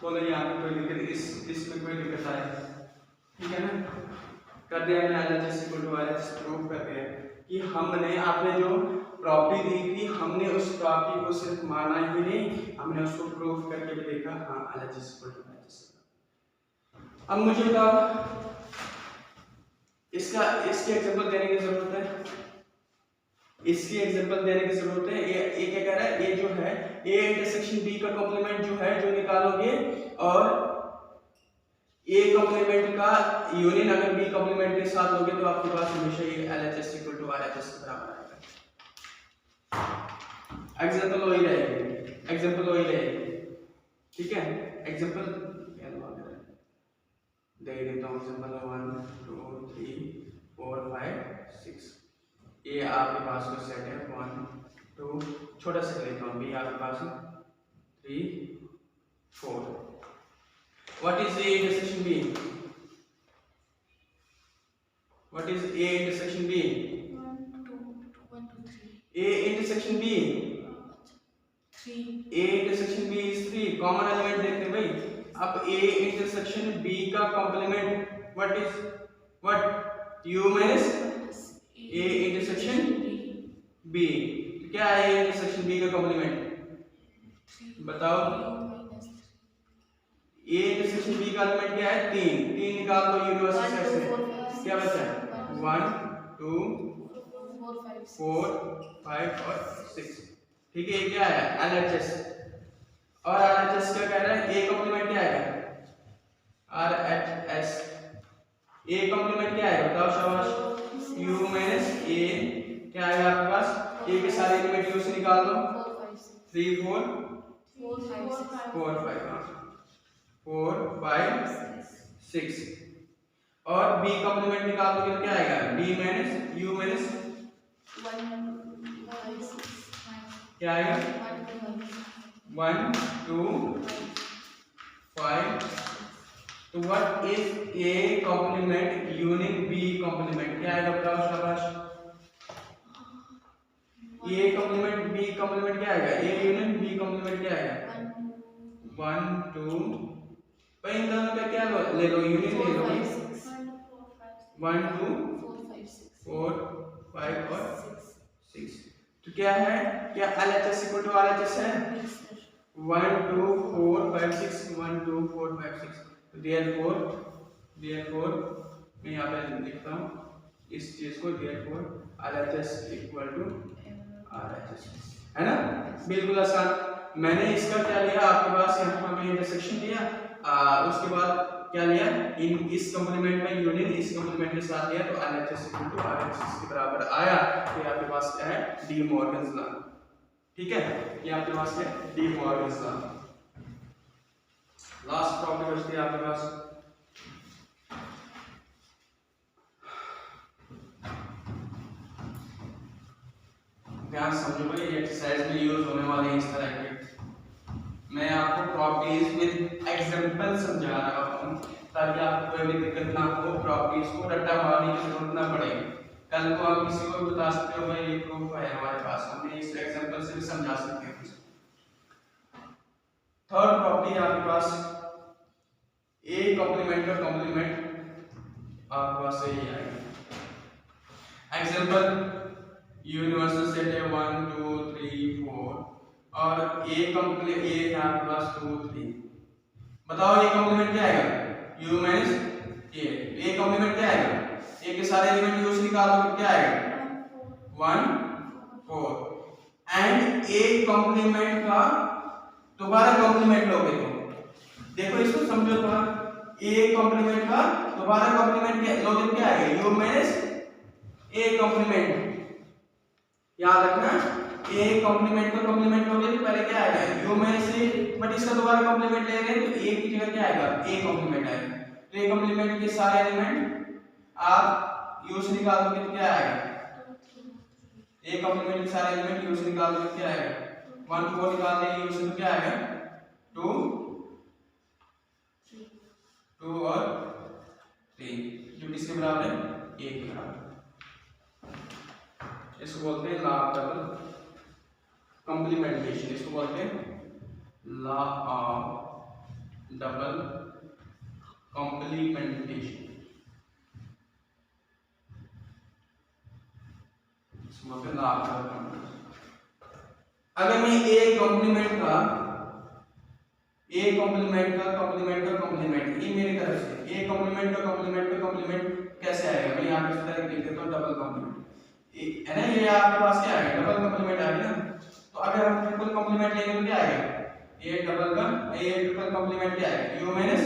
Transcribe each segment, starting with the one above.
बोलो यहाँ पे कोई दिक्कत, इसमें कोई दिक्कत आए, ठीक है ना। कर दिया मैंने LHS equal to RHS, prove कर दिया कि हमने आपने जो प्रॉपर्टी दी थी हमने उस प्रॉपर्टी को सिर्फ माना ही नहीं, हमने उसको प्रूव करके भी देखा। हाँ LHS इक्वल टू RHS। अब मुझे बताओ इसके एग्जांपल देने की जरूरत है, इसकी एग्जांपल देने की जरूरत है। ये क्या कह रहा है, ये जो है A इंटरसेक्शन B का कॉम्प्लीमेंट जो है जो निकालोगे और A कॉम्प्लीमेंट का यूनियन अगर B कॉम्प्लीमेंट के साथ लोगे तो आपके पास हमेशा ये LHS इक्वल टू RHS के बराबर आएगा। एग्जांपल वही रहेगी, एग्जांपल वही रहेगी, ठीक है। एग्जांपल दे देता हूँ, एग्जांपल 1 2 3 4 5 6। ये आपके पास का सेट है 1 2, छोटा सा लेता हूँ, B आपके पास 3 4। What is A intersection B? What is A intersection B? 1 2 3. A intersection B. 3. A intersection B is 3. Common element देखते हैं भाई। अब A intersection B का complement what is what? U minus A intersection B। तो क्या है A intersection B का complement? बताओ। A intersection B का एलिमेंट क्या है? 3। 3 निकाल दो यूनिवर्सल सेट से, क्या बचा? 1 2 4 5 और 6, ठीक है। ये क्या है? LHS। और RHS क्या कह रहा है? A कॉम्प्लीमेंट क्या है? RHS। A कॉम्प्लीमेंट क्या है बताओ शाबाश? U minus A क्या आएगा आपके पास? A के सारे एलिमेंट U से निकाल दो। 3 4 4 5 6। और B कॉम्प्लीमेंट निकाल दोगे तो क्या आएगा? B minus U minus 1 क्या आएगा? 1 2 5। तो what is A complement union B complement? क्या आएगा बताओ शाबाश? A कॉम्प्लीमेंट B कॉम्प्लीमेंट क्या आएगा? A यूनियन B कॉम्प्लीमेंट क्या आएगा? 1 2। भाई इन दोनों का क्या ले लो, यूनियन ले लो। 1 2 4 5 और 6। तो क्या है? क्या LHS इक्वल टू RHS है? 1 2 4 5 6 1 2 4 5 6। तो therefore मैं यहाँ पे लिखता हूँ इस चीज को, therefore LHS equal to RHS, है ना। बिल्कुल आसान। मैंने इसका क्या लिया, आपके पास यहाँ पे इंटरसेक्शन लिया, उसके बाद क्या लिया, इस कॉम्प्लीमेंट में यूनियन इस कॉम्प्लीमेंट के साथ लिया, तो LHS इक्वल टू RHS के बराबर आया। तो आपके पास क्या है? डी मॉर्गन्स लॉ, ठीक है। ये आपके पास है D Morgan's law. Last problem बचती है आपके पास। ध्यान समझो भाई, एक्सरसाइज में यूज होने वाले हैं इस तरह के। मैं आपको प्रॉपर्टीज विद एग्जांपल समझा रहा हूं ताकि आपको कोई भी दिक्कत ना हो, प्रॉपर्टीज को रट्टा मारने की जरूरत ना पड़े। कल को आप किसी को भी बता सकते हो भाई ये प्रूफ है हमारे पास, हमने इस एग्जांपल से भी समझा सकते हैं। थर्ड प्रॉपर्टी आपके पास A कॉम्प्लीमेंट का कॉम्प्लीमेंट आपके पास सही आएगा। एग्जांपल यूनिवर्सल सेट है 1 2 3 4 और A कॉम्प्लीमेंट A है आपके पास 2 3। बताओ A कॉम्प्लीमेंट क्या आएगा? U minus A। A complement क्या आएगा? A के सारे एलिमेंट U से निकालो तो क्या आएगा? 1 4। एंड A कॉम्प्लीमेंट का दोबारा कॉम्प्लीमेंट लोगे तो देखो इसको समझो थोड़ा। A कॉम्प्लीमेंट का दोबारा कॉम्प्लीमेंट लोगे तो क्या आएगा? U minus A complement. याद रखना, A कॉम्प्लीमेंट का कॉम्प्लीमेंट लोगे तो पहले क्या आएगा? U minus A, बट इसका दोबारा कॉम्प्लीमेंट ले रहे हैं तो A की जगह क्या आएगा? A कॉम्प्लीमेंट आएगा। तो A कॉम्प्लीमेंट के सारे एलिमेंट आप U से निकाल दोगे तो क्या आएगा? A कॉम्प्लीमेंट के सारे एलिमेंट U से निकाल दोगे तो क्या आएगा? 1 4 निकाल देंगे U से तो क्या आएगा? 2 2 और 3, जो किसके बराबर है? A के बराबर। इसको बोलते हैं लॉ ऑफ डबल कॉम्प्लीमेंटेशन, इसको बोलते हैं लॉ ऑफ डबल कॉम्प्लीमेंटेशन। अगर मैं ए कॉम्प्लीमेंट का कॉम्प्लीमेंट ये मेरी तरफ से ए कॉम्प्लीमेंट का कॉम्प्लीमेंट कैसे आएगा? मैं यहाँ पे इस तरह लिख देता हूँ डबल कॉम्प्लीमेंट है ना, ये आपके पास क्या आएगा? डबल कॉम्प्लीमेंट आएगा ना। तो अगर हम ट्रिपल कॉम्प्लीमेंट लेंगे तो क्या आएगा? ए ट्रिपल कॉम्प्लीमेंट क्या आएगा? U minus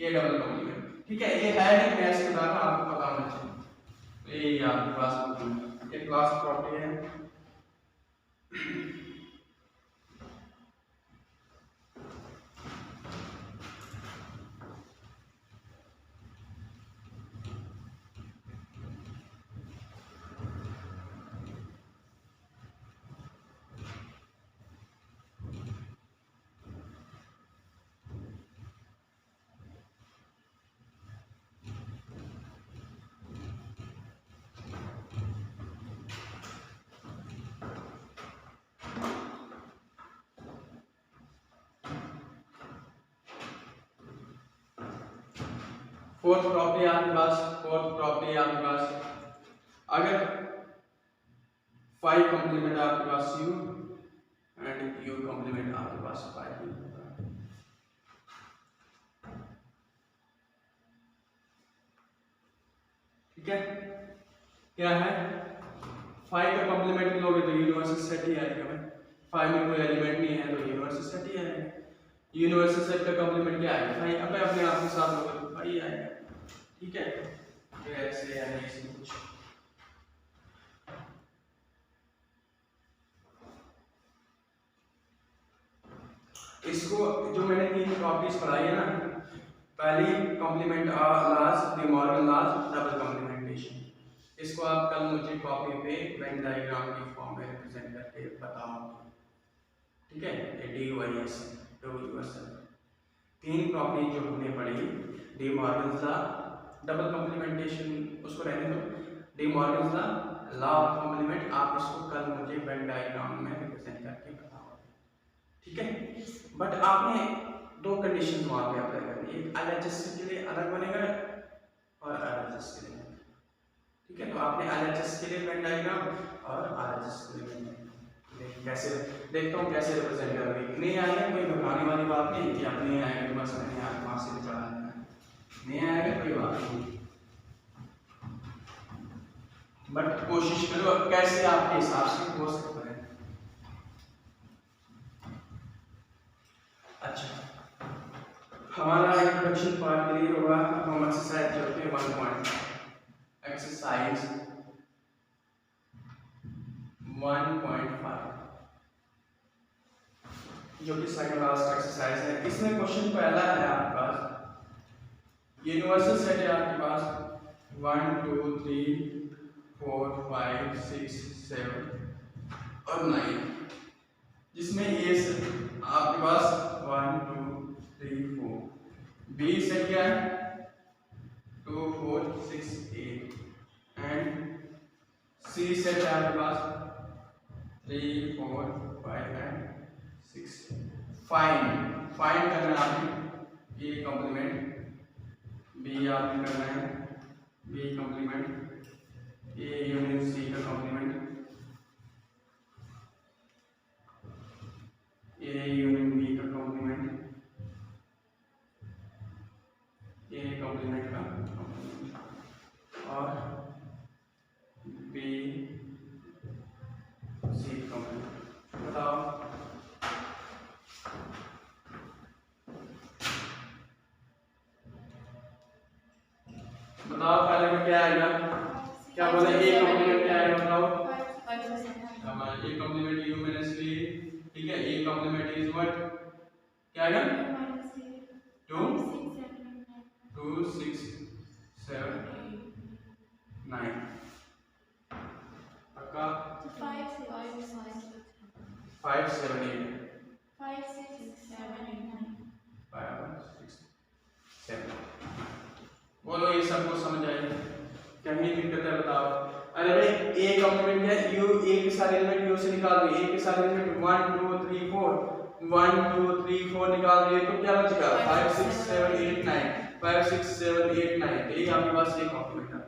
A double complement. ठीक है, ये है नहीं मैथ्स के द्वारा आपको पता होना चाहिए। तो ये आपके पास एक क्लास प्रॉपर्टी है। फोर्थ प्रॉपर्टी आपके पास अगर 5 कॉम्प्लीमेंट आपके पास u एंड u कॉम्प्लीमेंट आपके पास 5 ठीक है, क्या है 5 का कॉम्प्लीमेंट लोगे तो यूनिवर्सल सेट ही आएगा भाई। 5 में कोई एलिमेंट नहीं है तो यूनिवर्सल सेट ही आएगा। यूनिवर्सल सेट का कॉम्प्लीमेंट क्या आएगा? 5 अब अपने आप के साथ लोगे तो 5 आएगा। ठीक है, तो ऐसे यानी इसमें कुछ इसको जो मैंने 3 प्रॉपर्टीज पढ़ाई है ना, पहली complement last De Morgan last double complementation, इसको आप कल मुझे कॉपी पे वेन डायग्राम की फॉर्म में रिप्रेजेंट करके बताओगे। ठीक है, D Y S to universal 3 property जो हमने पढ़ी, De Morgan law double complementation उसको रहने दो, De Morgan law of complement, आप इसको कल मुझे वेन डायग्राम में रिप्रेजेंट करके बताओगे। ठीक है, बट आपने 2 कंडीशन वहां पे अप्लाई करनी है, एक एलएचएस के लिए अलग बनेगा और आरएचएस के लिए। ठीक है, तो आपने एलएचएस के लिए वेन डायग्राम और आरएचएस के लिए कैसे देखता हूँ कैसे रिप्रेजेंट करोगे। नहीं आएगा कोई घबराने वाली बात नहीं कि आप नहीं आएंगे बस मैंने यहाँ वहां से चढ़ा देना, नहीं आएगा कोई बात नहीं, बट कोशिश करो कैसे आपके हिसाब से हो सकता है। अच्छा, हमारा इंट्रोडक्शन पार्ट क्लियर होगा। अब हम एक्सरसाइज चलते हैं 1 पॉइंट एक्सरसाइज 1.5 जो कि सेकंड लास्ट एक्सरसाइज है। इसमें क्वेश्चन पहला है आपके पास यूनिवर्सल सेट है आपके पास 1 2 3 4 5 6 7 और 9, जिसमें ये आपके पास 1 2 3 4, बी सेट क्या है 2 4 6 8 एंड सी सेट है आपके पास 3 4 5 एंड 6। फाइंड करना है आपने ए कॉम्प्लीमेंट, बी आपने करना है B complement, A union C का कॉम्प्लीमेंट, ए यूनियन बी का कॉम्प्लीमेंट, ए कॉम्प्लीमेंट का कॉम्प्लीमेंट और बी सी कॉम्प्लीमेंट। बताओ पहले में क्या आएगा? क्या बोला ए कॉम्प्लीमेंट क्या आएगा? बताओ हमारा A complement U minus B. ठीक है, ए कॉम्प्लीमेंट इज व्हाट क्या आएगा 2 2 6 7 9 पक्का 5 7 8 5 6 7। बोलो ये सबको समझ आई? कहीं दिक्कत है बताओ? अरे भाई ए कॉम्प्लीमेंट है, यू ए के सारे एलिमेंट यू से निकाल दो, ए के सारे एलिमेंट 1 2 3 4 1 2 3 4 निकाल दिए तो क्या बचेगा 5 6 7 8 9 5 6 7 8 9 यही आपके पास ये कॉम्प्लीमेंट है।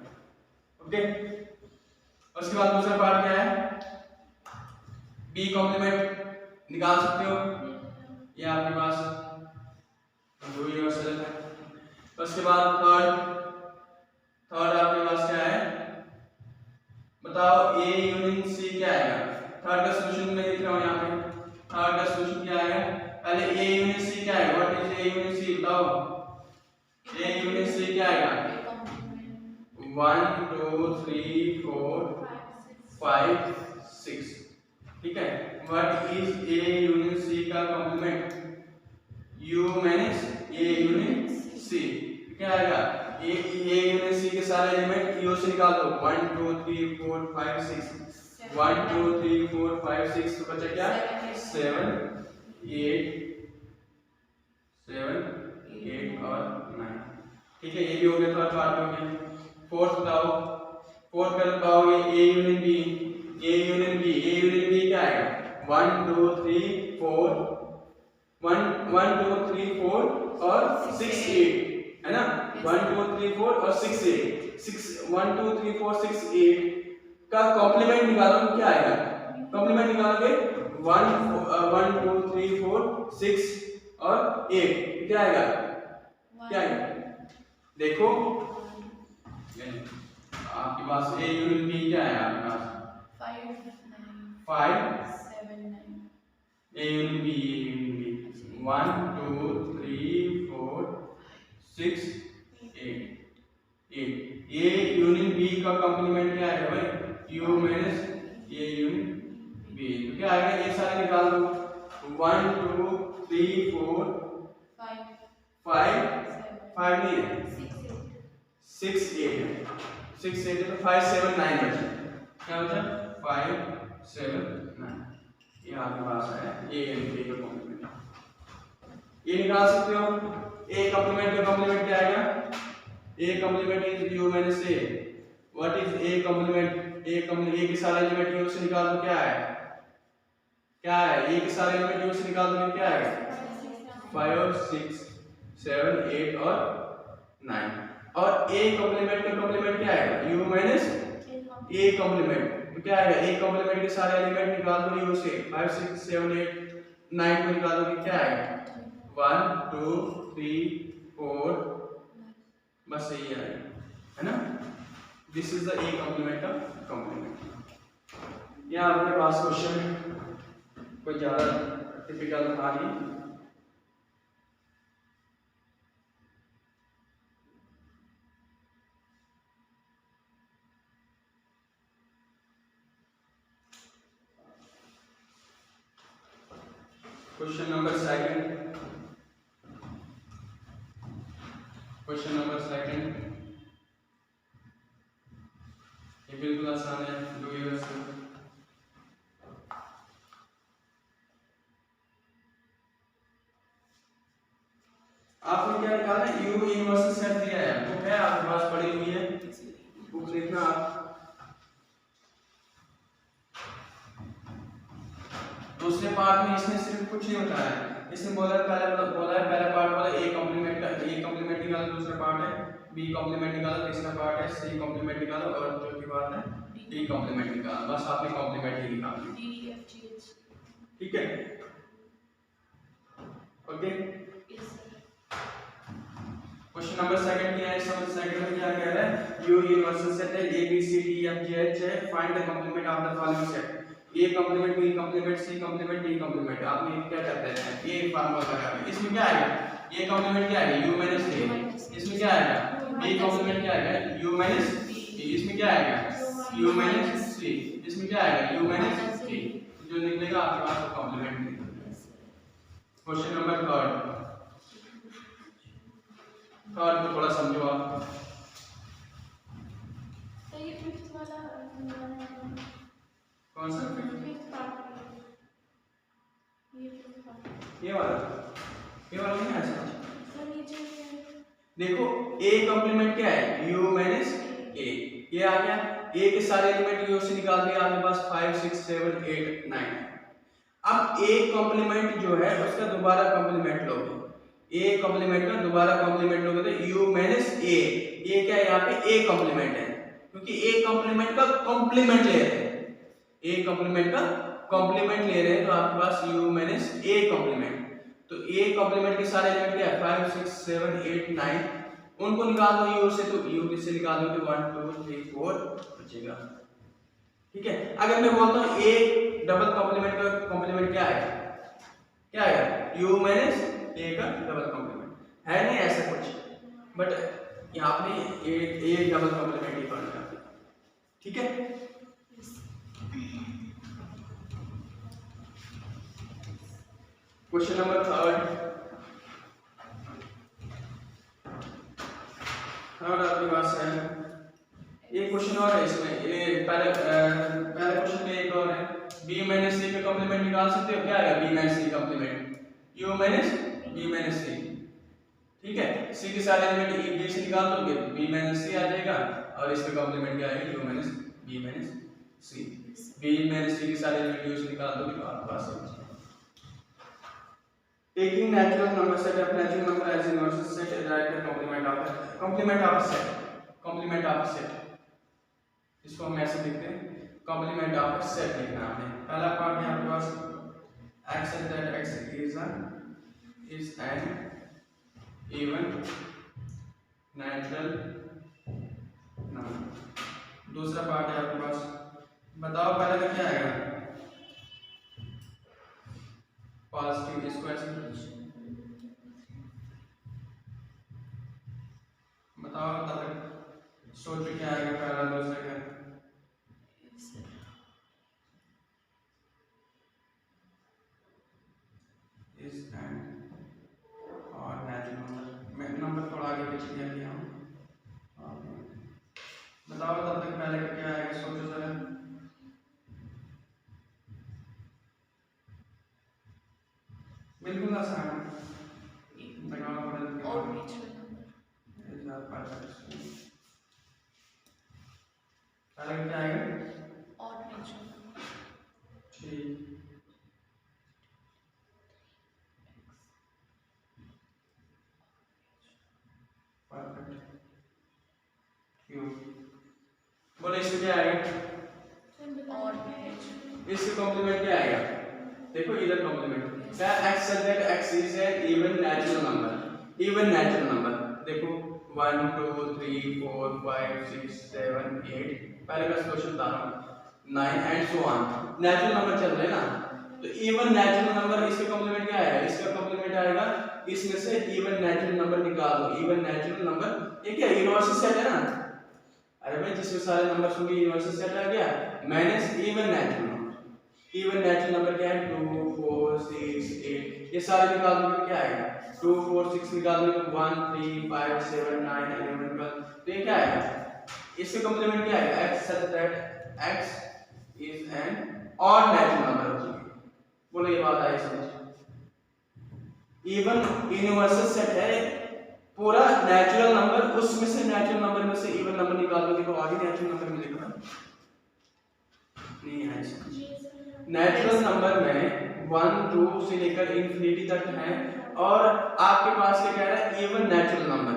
ओके, उसके बाद दूसरा पार्ट क्या है, बी कॉम्प्लीमेंट निकाल सकते हो, ये आपके पास दो यूनिवर्सल है। उसके बाद थर्ड आपके पास क्या है, बताओ ए यूनियन सी क्या आएगा। थर्ड का सॉल्यूशन मैं लिख रहा हूं यहाँ पे, थर्ड का सॉल्यूशन क्या आएगा, पहले ए यूनियन सी क्या है, what is A union C, बताओ ए यूनियन सी क्या आएगा, 1 2 3 4 5 6, ठीक है। What is A union C का complement, U minus A union C, क्या आएगा, ए यूनियन सी के सारे एलिमेंट यू से निकाल दो, 1 2 3 4 5 6, 1 2 3 4 5 6 तो बचा क्या 7 8 और 9, ठीक है। ये भी हो गया, थर्ड पार्ट हो गया। फोर्थ बताओ, फोर्थ का बताओ ये A union B, A union B क्या आएगा, 1 2 3 4 1 2 3 4 और 6 8 है ना, 1 2 3 4 और 6 8 1 2 3 4 6 8 का कॉम्प्लीमेंट निकालो, क्या आएगा, कॉम्प्लीमेंट निकालोगे 1 2 3 4 6 और 8 क्या आएगा, क्या आएगा, देखो आपके पास ए यूनियन बी क्या है, आपके पास 5 7 9, A union B 1 2 3 4 6 8 A union B का कॉम्प्लीमेंट क्या आएगा भाई, U minus A union B, तो क्या आएगा, ये सारे निकाल दो, 1 2 3 4 5 नहीं है 6 8 है तो 5 7 9 बचा, क्या बचा 5 7 9, ये आपके पास है ए एंड बी का कॉम्प्लीमेंट। ये निकाल सकते हो, ए कॉम्प्लीमेंट का कॉम्प्लीमेंट क्या आएगा, A complement is U minus A, what is A complement, A के सारे एलिमेंट यू से निकाल दो, क्या है ए के सारे एलिमेंट यू से निकाल दो, क्या आएगा 5 6 7 8 और 9, और ए कॉम्प्लीमेंट का कॉम्प्लीमेंट क्या आएगा, यू माइनस ए कॉम्प्लीमेंट, तो क्या आएगा, ए कॉम्प्लीमेंट के सारे एलिमेंट निकाल दो यू से, 5 6 7 8 9 को निकाल दो, क्या आएगा 1 2 3 4, बस यही आएगा, है ना। This is the A complement का कॉम्प्लीमेंट। यहाँ आपके पास क्वेश्चन कोई ज्यादा टिपिकल था नहीं, क्वेश्चन नंबर सेकंड ये बिल्कुल आसान है, डू योरसेल्फ। आपने क्या निकाला, यू यूनिवर्सल सेट दिया है, बुक है आपके पास पड़ी हुई है, बुक देखना आप। दूसरे पार्ट में इसने सिर्फ कुछ नहीं बताया, इसने बोला पहला पार्ट बोला ए कॉम्प्लीमेंट निकालो, दूसरा पार्ट है बी कॉम्प्लीमेंट निकालो, तीसरा पार्ट है सी कॉम्प्लीमेंट निकालो, और चौथी बात है डी कॉम्प्लीमेंट निकालो, बस आपने कॉम्प्लीमेंट ही निकालना, ठीक है। ओके, क्वेश्चन नंबर सेकंड क्या है, समझ सेकंड में क्या कह रहा है, यू यूनिवर्सल सेट है, A B C D F G H है, find the complement of the following set, A complement B complement C complement D complement. आपने क्या करते हैं, ये फार्मूला लगा के इसमें क्या आएगा, ये कॉम्प्लीमेंट क्या आएगा, यू माइनस ए, इसमें क्या आएगा बी कॉम्प्लीमेंट क्या आएगा, यू माइनस बी, इसमें क्या आएगा यू माइनस सी, इसमें क्या आएगा यू माइनस डी, जो निकलेगा आपके पास वो कॉम्प्लीमेंट निकलेगा। क्वेश्चन नंबर थर्ड को थोड़ा समझो आप, कौन सा ये वाला नहीं है समझ। देखो ए कॉम्प्लीमेंट क्या है, यू माइनस ए, ये आ गया, ए के सारे एलिमेंट यू से निकाल दिया आपके पास 5 6 7 8 9। अब एक कॉम्प्लीमेंट जो है उसका दोबारा कॉम्प्लीमेंट लोगे, ए कॉम्प्लीमेंट का दोबारा कॉम्प्लीमेंट लोगे तो यू माइनस ए, ये क्या है यहाँ पे ए कॉम्प्लीमेंट है, क्योंकि ए कॉम्प्लीमेंट का कॉम्प्लीमेंट ले रहे हैं, ए कॉम्प्लीमेंट का कॉम्प्लीमेंट ले रहे हैं, तो आपके पास यू माइनस ए कॉम्प्लीमेंट। तो ए कॉम्प्लीमेंट के सारे एलिमेंट क्या है 5 6 7 8 9, उनको निकाल दो यू से, तो यू से निकाल दो तो 1 2 3 4 बचेगा। ठीक है, अगर मैं बोलता हूँ ए डबल कॉम्प्लीमेंट का कॉम्प्लीमेंट क्या है, क्या है यू माइनस ए का डबल कॉम्प्लीमेंट है, नहीं ऐसा कुछ, बट यहाँ पे ए डबल कॉम्प्लीमेंट ही पढ़ना है। ठीक है, क्वेश्चन नंबर थर्ड आपके पास है, ये क्वेश्चन और है इसमें, ये पहले क्वेश्चन में एक और है, b माइनस c का कॉम्प्लीमेंट निकाल सकते हो, क्या आएगा b minus c complement u minus b minus c। ठीक है, c के सारे एलिमेंट b से निकाल दोगे b माइनस c आ जाएगा, और इसका कॉम्प्लीमेंट क्या आएगा u minus b minus c, b minus c के सारे एलिमेंट u से निकाल दोगे तो आपके पास है। Taking natural number set of natural number as inverse set is right the complement of a set, complement of a set, इसको हम ऐसे लिखते हैं complement of a set लिखना है हमने। पहला पार्ट है आपके पास x is that x is an even natural number। दूसरा पार्ट है आपके पास, बताओ पहले का क्या आएगा पॉजिटिव, इसको ऐसे बताओ तब तक सोचो क्या आएगा पहला दूसरा क्या इस एंड और नेचुरल नंबर, मैं नंबर थोड़ा आगे पीछे किया लिया हूँ, बताओ तब तक पहले का क्या आएगा सोचो जरा, बिल्कुल आसान है, लगाना पड़ेगा और नेचुरल नंबर पहले क्या आएगा और नेचुरल नंबर। ठीक, परफेक्ट, क्यों बोले इसमें क्या आएगा और नेचुरल, इसके कॉम्प्लीमेंट क्या आएगा, देखो इधर कॉम्प्लीमेंट क्या x such that x is an even natural number, even natural number, देखो 1 2 3 4 5 6 7 8, पहले का सॉल्यूशन बता रहा हूँ 9 and so on, natural number चल रहे हैं ना, तो इवन नेचुरल नंबर इसके कॉम्प्लीमेंट क्या आएगा, इसका कॉम्प्लीमेंट आएगा इसमें से इवन नेचुरल नंबर निकाल दो, इवन नेचुरल नंबर ये क्या यूनिवर्सल सेट है ना, अरे भाई जिसमें सारे नंबर होंगे यूनिवर्सल सेट आ गया, minus even natural number, even natural number क्या है 2 4 6 8, ये सारे निकाल दोगे क्या आएगा 2 4 6 निकाल दोगे तो 1 3 5 7 9 11 12, तो ये क्या आएगा इसके कॉम्प्लीमेंट क्या आएगा x such that x is an odd natural number हो जाएगी, बोलो ये बात आई समझ, इवन यूनिवर्सल सेट है पूरा नेचुरल नंबर, उसमें से नेचुरल नंबर में से इवन नंबर निकाल दोगे तो आगे नेचुरल नंबर मिलेगा, नहीं है समझ, नेचुरल नंबर में 1 2 से लेकर इंफिनिटी तक है, और आपके पास क्या कह रहा है even natural number,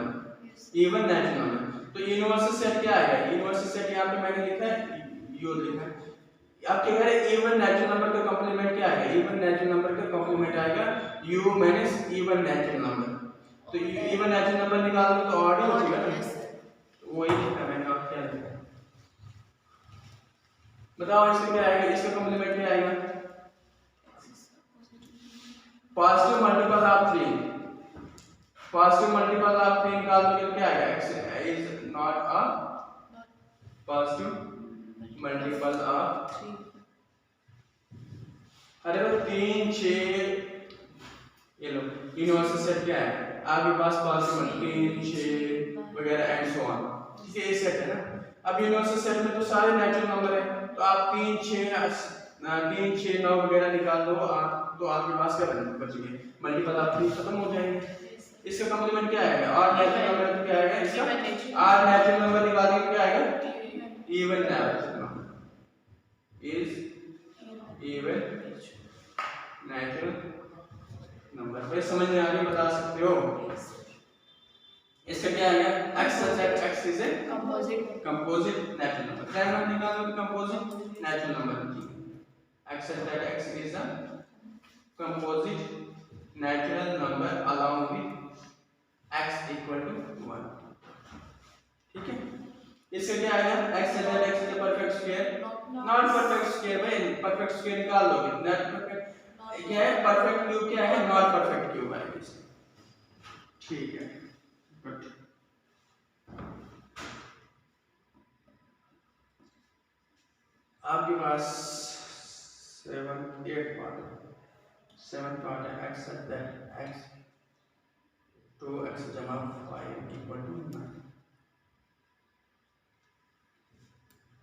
even natural number, तो यूनिवर्सल सेट क्या आएगा, यूनिवर्सल सेट यहाँ पे मैंने लिखा है यू लिखा है, आप क्या कह रहे हैं इवन नेचुरल नंबर का कॉम्प्लीमेंट क्या आएगा, इवन नेचुरल नंबर का कॉम्प्लीमेंट आएगा u minus even natural number, तो इवन नेचुरल नंबर निकाल दो तो ऑड ही हो जाएगा, तो वही लिखा मैंने, आप क्या लिखा बताओ इसका क्या आएगा, इसका कॉम्प्लीमेंट क्या आएगा positive multiple of 3, positive multiple of 3 निकाल दोगे तो क्या आएगा x is not a positive multiple of 3, अरे वो 3 6, ये लो यूनिवर्सल सेट क्या है आपके पास पॉजिटिव 3 6 वगैरह एंड सो ऑन, ठीक है ये सेट है ना, अब यूनिवर्सल सेट में तो सारे नेचुरल नंबर है, तो आप 3 6 9 वगैरह निकाल दो आप, तो आपके पास क्या बच गए मल्टीपल ऑफ 3 खत्म हो जाएंगे, इसका कॉम्प्लीमेंट क्या आएगा और नेचुरल नंबर क्या आएगा, इसका और नेचुरल नंबर निकाल देंगे क्या आएगा even natural number is even natural number. भाई समझ में आ रही, बता सकते हो? Yes. इसका क्या आ गया? x such that x is a Composite. composite natural number। क्या हम निकालो तो composite natural number की x such that x is a composite natural number along with x equal to 1। ठीक है, इसका क्या आ गया? x such that x is a perfect square, not perfect square। भाई perfect square निकाल दोगे, not perfect क्या है? perfect cube क्या है? not perfect cube है इसका। ठीक है, गुड। आपके पास 8 पार्ट है। 7 पार्ट है x such that x 2x जमा 5 इक्वल टू 9।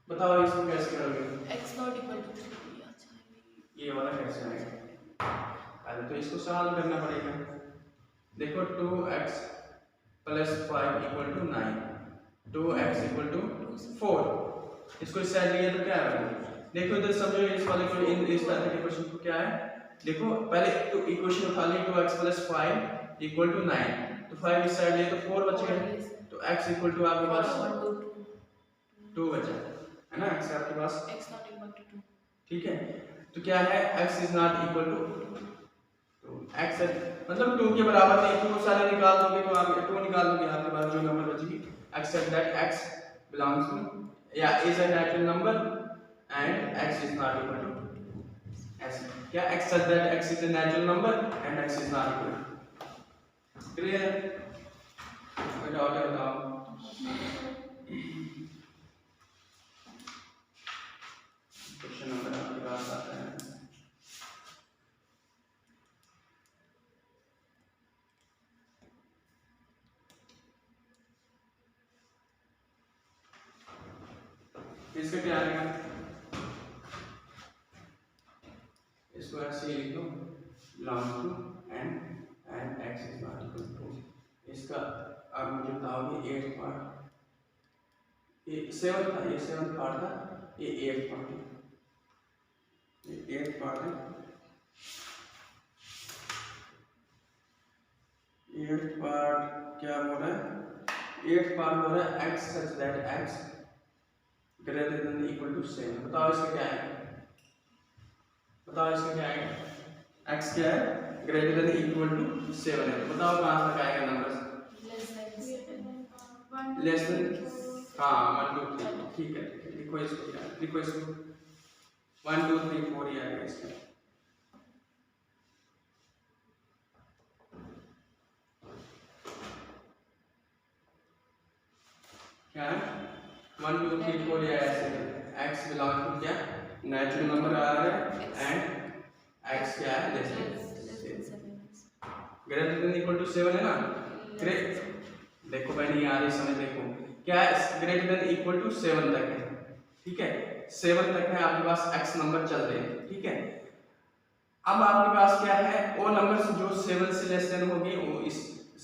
बताओ इसको कैसे करोगे? X not equal to 3। अच्छा ये वाला कैसे आएगा? पहले तो इसको सॉल्व करना पड़ेगा। देखो 2x plus 5 equal to 9, 2x equal to 4। इसको इस साइड लिया तो क्या आएगा? देखो इधर समझो, इस वाले को इस तरह के क्वेश्चन को क्या है? देखो पहले तो इक्वेशन उठा ली 2x प्लस 5 इक्वल टू 9, तो 5 इस साइड लिए तो 4 बच गए, तो x इक्वल टू आपके पास 2 बचा है ना। x आपके पास X not equal to 2। ठीक है, तो क्या है? x is not equal to 2। x मतलब 2 के बराबर नहीं, 2 सारे निकाल दोगे तो आप 2 निकाल दोगे, आपके पास जो नंबर बचेगी x such that x belongs to या is a natural number and x is not equal to s। क्या x such that x is a natural number and x is not equal to। Clear? कोई doubt है बताओ? Question number आपके पास आता है इसका क्या आएगा? इसको ऐसे ही लिख दो, belongs to and x is not equal to। इसका आप मुझे बताओगे 8 पार्ट, ये 7 था, ये 7 पार्ट था, ये 8 पार्ट है, ये 8 पार्ट है। 8 पार्ट क्या हो रहा है? 8 पार्ट हो रहा है x such that x greater than equal to 7। बताओ इसका क्या है? बताओ इसका क्या है? x क्या है? ग्रेटर देन इक्वल टू 7 है। बताओ कहां तक आएगा number? Less than 7। Less than, हाँ 1 2 3। ठीक है, लिखो इसको, क्या लिखो इसको? 1 2 3 4 ही आएगा इसका। क्या है? 1 2 3 4 या ऐसे। x बिलोंग टू क्या? नेचुरल नंबर आ रहा है एंड x क्या है? Less than 7। Greater than equal to 7 है ना। ग्रेट, देखो भाई नहीं आ रही समझ, देखो क्या है? ग्रेटर देन इक्वल टू 7 तक है। ठीक है, 7 तक है आपके पास x नंबर चल रहे हैं। ठीक है, अब आपके पास क्या है? वो नंबर जो 7 से लेस देन होगी वो इस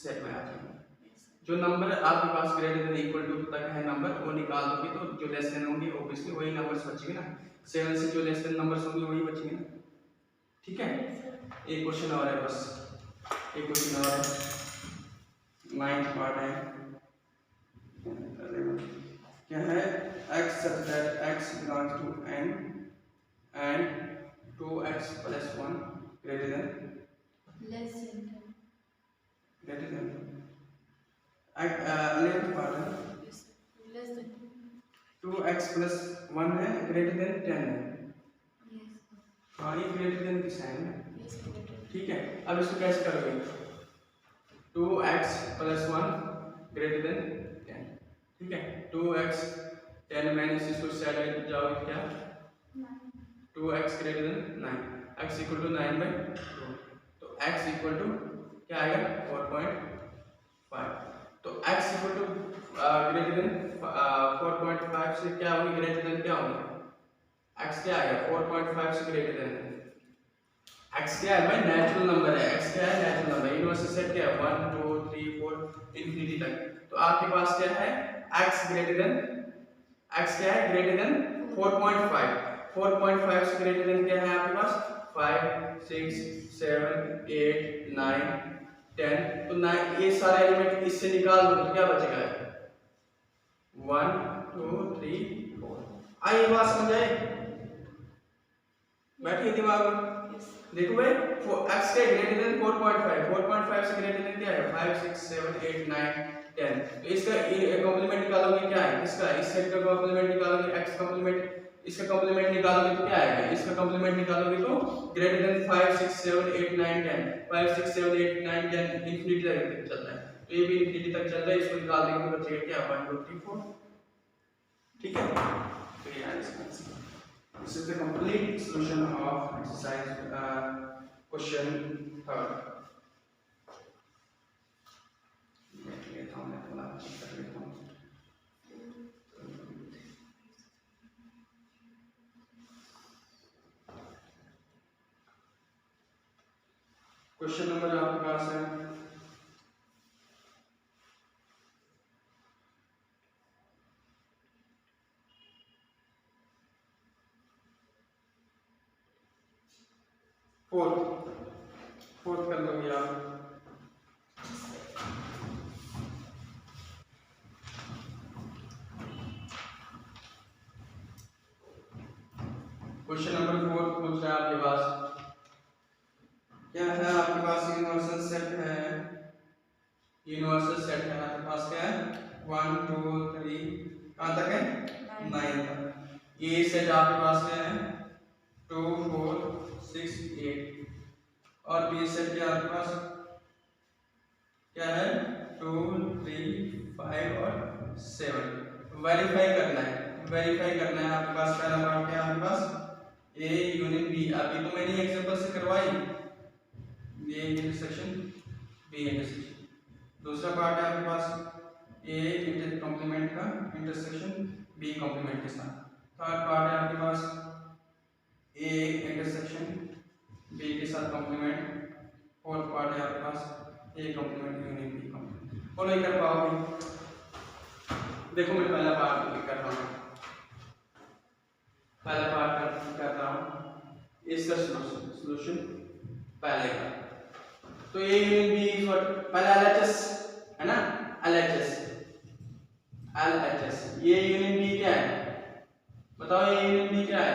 सेट में आ जाएंगे। जो नंबर आपके पास ग्रेटर देन इक्वल टू तक है नंबर, वो निकाल दोगे तो जो लेस देन होंगे ऑब्वियसली वही नंबर्स बचेंगे ना। 7 से जो लेस देन नंबर्स होंगे वही बचेंगे ना। ठीक है, एक क्वेश्चन और है, बस एक क्वेश्चन और है, 9th पार्ट है। क्या है? x such that x belongs to n and 2x plus 1 greater than Less than 10। greater than 11th part है। Yes, less than 2x plus 1 है, greater than 10 है। 10। Yes, हाँ, ये greater than की साइन है। yes, greater। ठीक है, अब इसको कैसे करोगे? 2x plus 1 greater than 10। ठीक है, 2x 10 माइनस इसको साइड में जाओगे क्या? 2x greater than 9, x equal to 9/2, तो x equal to क्या आएगा? 4.5। तो x equal to greater than 4.5 से क्या होगी? ग्रेटर देन क्या होगी? x क्या आएगा? 4.5 से ग्रेटर देन। x क्या है भाई? नेचुरल नंबर है। x क्या है? Natural number. यूनिवर्सल सेट क्या है? 1 2 3 4 इंफिनिटी तक। तो आपके पास क्या है? x ग्रेटर देन, x क्या है? Greater than 4.5। 4.5 से ग्रेटर देन क्या है आपके पास? 5 6 7 8 9 10। तो 9 ये सारे एलिमेंट इससे निकाल दो तो क्या बचेगा? 1 2 3 4। आइए बात समझ आए? बैठिए दिमाग में। देखो भाई x के ग्रेटर देन 4.5, 4.5 से ग्रेटर देन क्या है? 5 6 7 8 9 10। तो इसका कॉम्प्लीमेंट निकालोगे क्या है? इसका इस सेट का कॉम्प्लीमेंट निकालोगे, x कॉम्प्लीमेंट इसका कॉम्प्लीमेंट निकालोगे तो क्या आएगा? इसका कॉम्प्लीमेंट निकालोगे तो ग्रेटर देन 5 6 7 8 9 10। 5 6 7 8 9 10 इंफिनिटी तक चलता है, तो ये भी इंफिनिटी तक चल रहा है। इसको निकाल देंगे तो बचेगा क्या? 1 2 3 4। ठीक है, तो ये answer. This is the complete solution of exercise question 3rd. Question number आपके पास है 4th कर लोगे आप। क्वेश्चन नंबर 4 पूछ रहा है आपके पास क्या है? आपके पास यूनिवर्सल सेट है, यूनिवर्सल सेट है आपके पास। क्या है? 1 2 3 कहाँ तक है? 9 तक। ये सेट आपके पास क्या है? 2 4 6 8। और बी सेट क्या आपके पास क्या है? 2 3 5 और 7। वेरीफाई करना है, वेरीफाई करना है आपके पास। पहला पार्ट क्या है आपके पास? ए यूनियन बी। अभी तो मैंने एग्जांपल से करवाई, ए इंटरसेक्शन बी इंटरसेक्शन। दूसरा पार्ट है आपके पास ए इंटर कॉम्प्लीमेंट का इंटरसेक्शन बी कॉम्प्लीमेंट के साथ। थर्ड पार्ट है आपके पास ए इंटरसेक्शन बी के साथ कॉम्प्लीमेंट। फोर्थ पार्ट है आपके पास A complement union B complement. Follow कर पाओगे? देखो मैं पहला पार्ट कर रहा हूँ, पहला पार्ट कर रहा हूँ। इसका सॉल्यूशन पहले का तो A union B is what? पहले एलएचएस है ना, एलएचएस एलएचएस। ये यूनियन बी क्या है? बताओ ये यूनियन बी क्या है?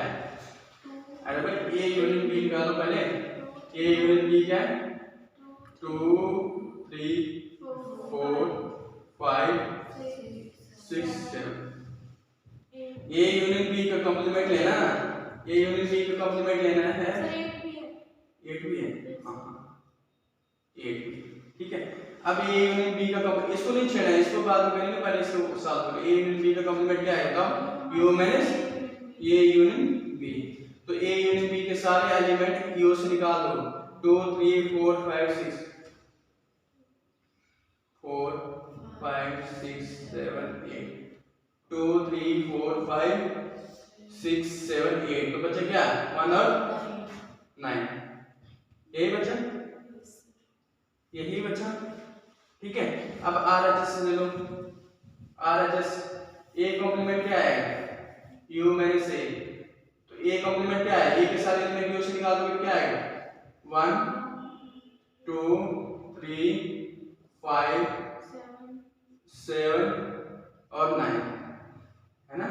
अरे भाई ए यूनियन बी निकालो पहले। ए यूनियन बी क्या है? 2 3 4 5 6 7। ए यूनियन बी का कॉम्प्लीमेंट लेना, ए यूनियन बी का कॉम्प्लीमेंट लेना है। 8 भी है, हाँ 8 भी। ठीक है, अब ए यूनियन बी का कॉम्प्लीमेंट इसको नहीं छेड़ना, इसको बाद में करेंगे, पहले इसको सॉल्व करो। ए यूनियन बी का कॉम्प्लीमेंट क्या है बताओ? U minus A union B. तो ए यूनियन बी के सारे एलिमेंट यू से निकाल दो। 2 3 4 5 6 4 5 6 7 8 2 3 4 5 6 7 8। तो बचे क्या? 1 और 9। यही बचा, यही बचा। ठीक है, अब आरएचएस ले लो। आरएचएस ए कॉम्प्लीमेंट क्या है? यू माइनस ए। तो ए कॉम्प्लीमेंट क्या है? ए के सारे एलिमेंट यू से निकाल दोगे क्या आएगा? 1 2 3 5 7 और 9 है ना।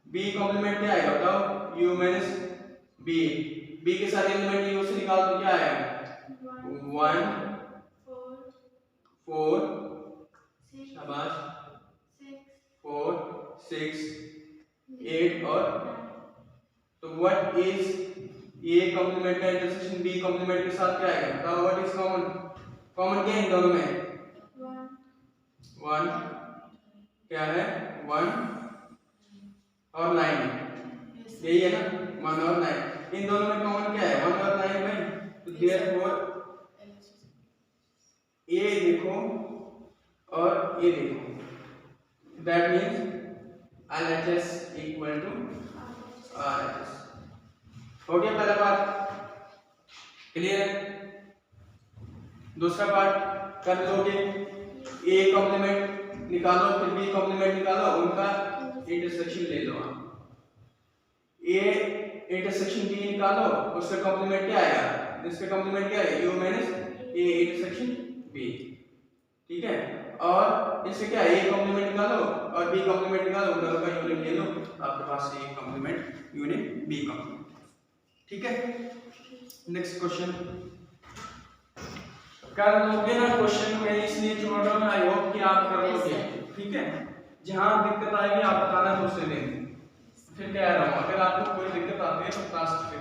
बी कॉम्प्लीमेंट क्या आएगा बताओ? U minus B. बी के सारे एलिमेंट यू से निकाल दो क्या आएगा? 1 4 शाबाश 4 6 8 और तो व्हाट इज ए कॉम्प्लीमेंट का इंटरसेक्शन बी कॉम्प्लीमेंट के साथ क्या आएगा बताओ? What is common? कॉमन क्या है इन दोनों में? 1 क्या है? 1 और 9 यही है ना, 1 और 9। इन दोनों में कॉमन क्या है? 1 और 9 में। तो देयरफॉर ये देखो और ये देखो, that means LHS equal to RHS। हो गया पहला पार्ट क्लियर है? दूसरा पार्ट कर लोगे। ए कॉम्प्लीमेंट निकालो फिर बी कॉम्प्लीमेंट निकालो, उनका इंटरसेक्शन ले लो आप। ए इंटरसेक्शन बी निकालो, उसका कॉम्प्लीमेंट क्या आएगा, इसका कॉम्प्लीमेंट क्या है, U minus A intersection B, ठीक है। और इससे क्या है, ए कॉम्प्लीमेंट निकालो और बी कॉम्प्लीमेंट निकालो, दोनों का यूनिट ले लो, आपके पास A complement unit B complement, ठीक है। नेक्स्ट क्वेश्चन कर लोगे ना, क्वेश्चन मैं इसलिए छोड़ रहा हूँ, आई होप कि आप कर लोगे, ठीक है। जहां दिक्कत आएगी आप बताना दूसरे दिन, फिर कह रहा हूँ अगर आपको कोई दिक्कत आती है तो क्लास पे,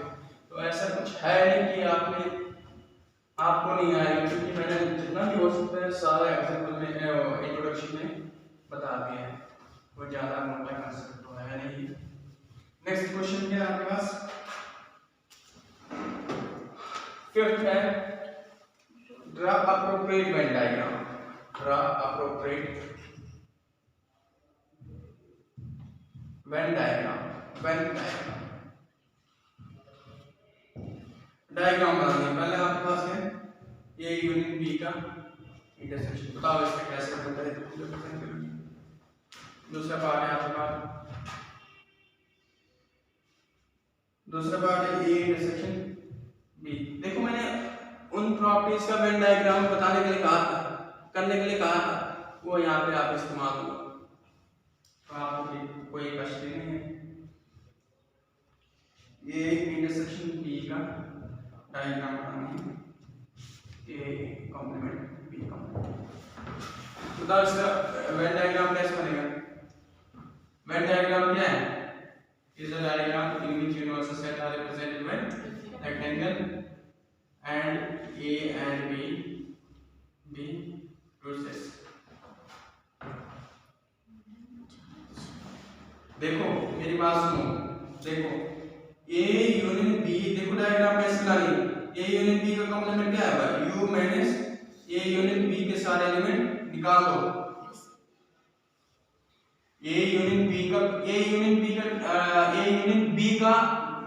तो ऐसा कुछ है नहीं कि आपको नहीं आएगा, क्योंकि मैंने जितना भी हो सकता है सारा एग्जांपल में इंट्रोडक्शन में बता दिया है, वो ज्यादा मोटा कंसेप्ट तो है नहीं। नेक्स्ट क्वेश्चन क्या है आपके पास, फिफ्थ है draw appropriate Venn diagram, draw appropriate Venn diagram, diagram बनानी है। पहले आपके पास है ए यूनियन बी का इंटरसेक्शन, बताओ इसका कैसे बनता है। दूसरा पार्ट है आपके पास, दूसरा पार्ट है ए इंटरसेक्शन बी। देखो मैंने उन प्रॉपर्टीज का वेन डायग्राम बताने के लिए कहा था, करने के लिए कहा था, वो यहाँ पे आप इस्तेमाल हुआ, तो आपको कोई कष्ट नहीं है। ये इंटरसेक्शन बी का डायग्राम बनानी है, ए कॉम्प्लीमेंट बी कॉम्प्लीमेंट। बताओ इसका वेन डायग्राम कैसे बनेगा। वेन डायग्राम क्या है, is a diagram in which universal set are represented by rectangle and A and B process। देखो मेरी बात सुनो, देखो A यूनियन B, देखो डायग्राम कैसे बनानी, A यूनियन B का कॉम्प्लीमेंट क्या है, U minus A union B के सारे एलिमेंट निकाल दो। A यूनियन B का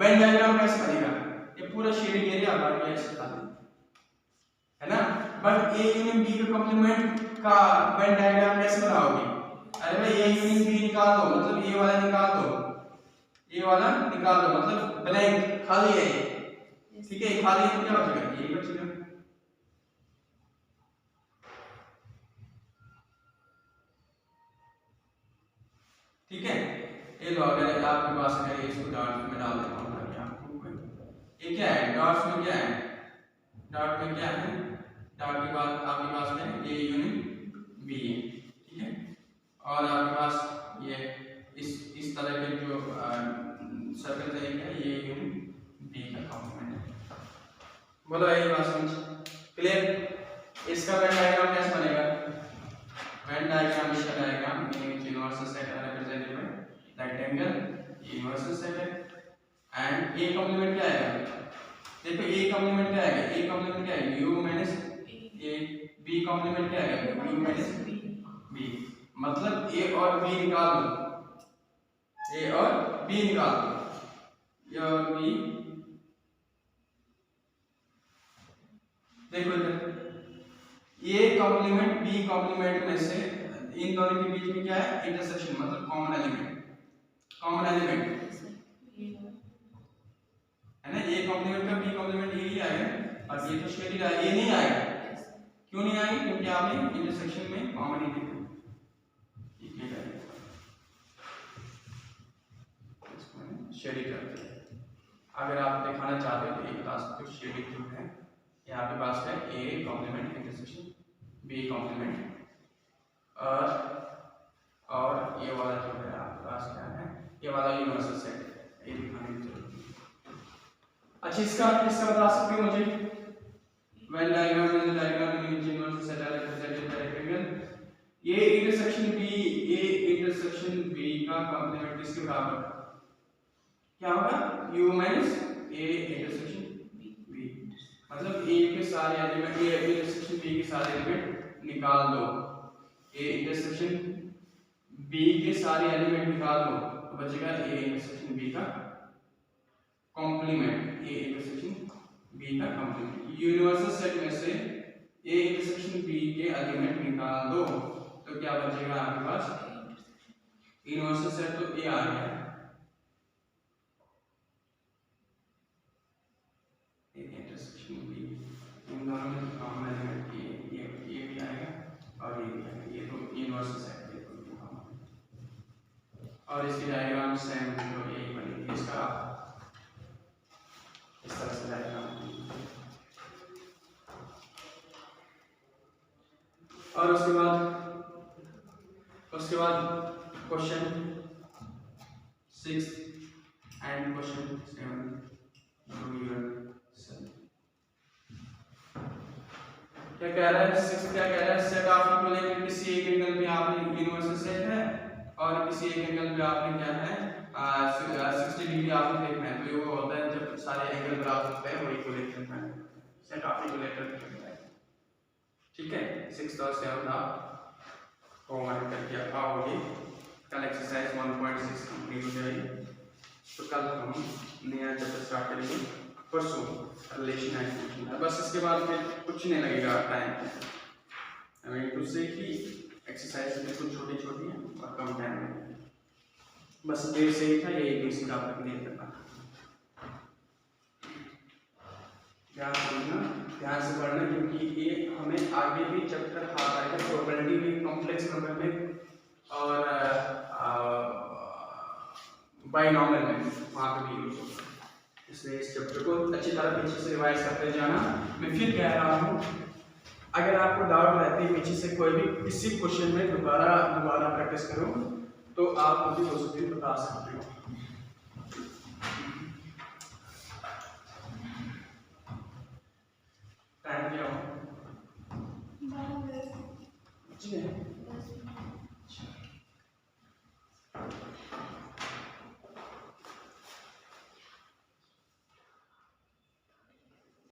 वेन डायग्राम कैसे बनेगा, ये पूरा शेडिंग एरिया बाकी ऐसे था, है ना। बट A यूनियन B का कॉम्प्लीमेंट का वेन डायग्राम कैसे बनाओगे, अरे भाई A यूनियन B निकाल दो, मतलब ये वाला निकाल दो, ये वाला निकाल दो, मतलब ब्लैंक खाली है ये, ठीक है। खाली है तो क्या बचेगा, ये बचेगा, ठीक है। ये लो अगर आपके पास है इसको डॉट में डाल देता हूं ताकि आपको, ये क्या है डॉट्स में क्या है, डॉट में क्या है, डॉट के बाद आपके पास है ए यूनियन बी है, ठीक है। और आपके पास ये इस तरह के जो सर्कल है ये यूनियन बी का कॉम्प्लीमेंट है। बोलो ये बात समझ क्लियर। इसका वेन डायग्राम कैसे बनेगा, वेन डायग्राम इसका डायग्राम मीनिंग यूनिवर्सल सेट है represented by rectangle, universal set है एंड ए कॉम्प्लीमेंट क्या आएगा, देखो ए कॉम्प्लीमेंट क्या आएगा, ए कॉम्प्लीमेंट क्या है, u माइनस ए, बी कॉम्प्लीमेंट क्या आएगा, u माइनस बी, मतलब a और b निकाल दो, a और b निकाल दो, a और b, देखो इधर a कॉम्प्लीमेंट b कॉम्प्लीमेंट में से इन दोनों के बीच में क्या है, इंटरसेक्शन, मतलब कॉमन एलिमेंट, कॉमन एलिमेंट है ना। a कॉम्प्लीमेंट का b कॉम्प्लीमेंट यही आएगा, और ये तो शेडिंग है, ये नहीं आएगा, क्यों नहीं आएगी, क्योंकि आपने इंटरसेक्शन में कॉमन ही देखा, शेडिंग करते हैं। अगर आप दिखाना चाहते हो तो ये बता सकते हो, शेडिंग जो है यहाँ पे पास है a complement intersection b complement, और ये वाला जो है आपके पास क्या है, ये वाला यूनिवर्सल सेट है, ये दिखाने की जरूरत है। अच्छा इसका बता सकते हो मुझे, Venn diagram is diagram in universal set are represented by rectangle, ये इंटरसेक्शन b का कॉम्प्लीमेंट किसके बराबर है, क्या होगा, u minus a intersection b, मतलब a के सारे एलिमेंट, a इंटरसेक्शन b के सारे एलिमेंट निकाल दो, a इंटरसेक्शन b के सारे एलिमेंट निकाल दो, तो बचेगा a इंटरसेक्शन b का कॉम्प्लीमेंट, a इंटरसेक्शन b का कॉम्प्लीमेंट। यूनिवर्सल सेट में से a इंटरसेक्शन b के एलिमेंट निकाल दो, तो क्या बचेगा आपके पास, यूनिवर्सल सेट तो a आ गया, इंटरसेक्शन बी, इन दोनों में कॉमन एलिमेंट ये भी आएगा और ये भी आएगा, ये तो इनवर्स सेट है तो कॉमन। और इसकी डायग्राम सेम तो यही बनेगी, इसका इस तरह से डायग्राम। और उसके बाद क्वेश्चन 6 एंड क्वेश्चन 7 क्या कह रहा है? 6 क्या कह रहा है? सेट ऑफ इक्विलेटरल, किसी एक एंगल पे आपने यूनिवर्सल सेट है और किसी एक एंगल पे आपने क्या है 60 डिग्री आपने देखना है, तो ये वो होता है जब सारे एंगल बराबर होते हैं वो इक्विलेटरल है, सेट ऑफ इक्विलेटरल कहलाता है। ठीक है, 6 और 7 आप होमवर्क करके आओगे, कल एक्सरसाइज 1.6 कंप्लीट हो जाएगी। तो कल हम नया चैप्टर स्टार्ट करेंगे, परसों रिलेशन एंड फंक्शन। बस इसके बाद फिर कुछ नहीं लगेगा टाइम, हमें तो से ही एक्सरसाइज बिल्कुल छोटी छोटी है और कम टाइम में, बस देर से ही था, यही बेसिक आपको क्लियर करना। ध्यान समझना, ध्यान से पढ़ना, क्योंकि ये हमें आगे भी चैप्टर आता है प्रोबेबिलिटी में, कॉम्प्लेक्स नंबर में और बाइनॉमियल में, वहाँ पे भी यूज होगा। इसलिए इस चैप्टर को अच्छी तरह पीछे से रिवाइज करते जाना। मैं फिर कह रहा हूँ, अगर आपको डाउट रहती है पीछे से कोई भी किसी क्वेश्चन में दोबारा प्रैक्टिस करो तो आप मुझे 2 दिन बता सकते हो।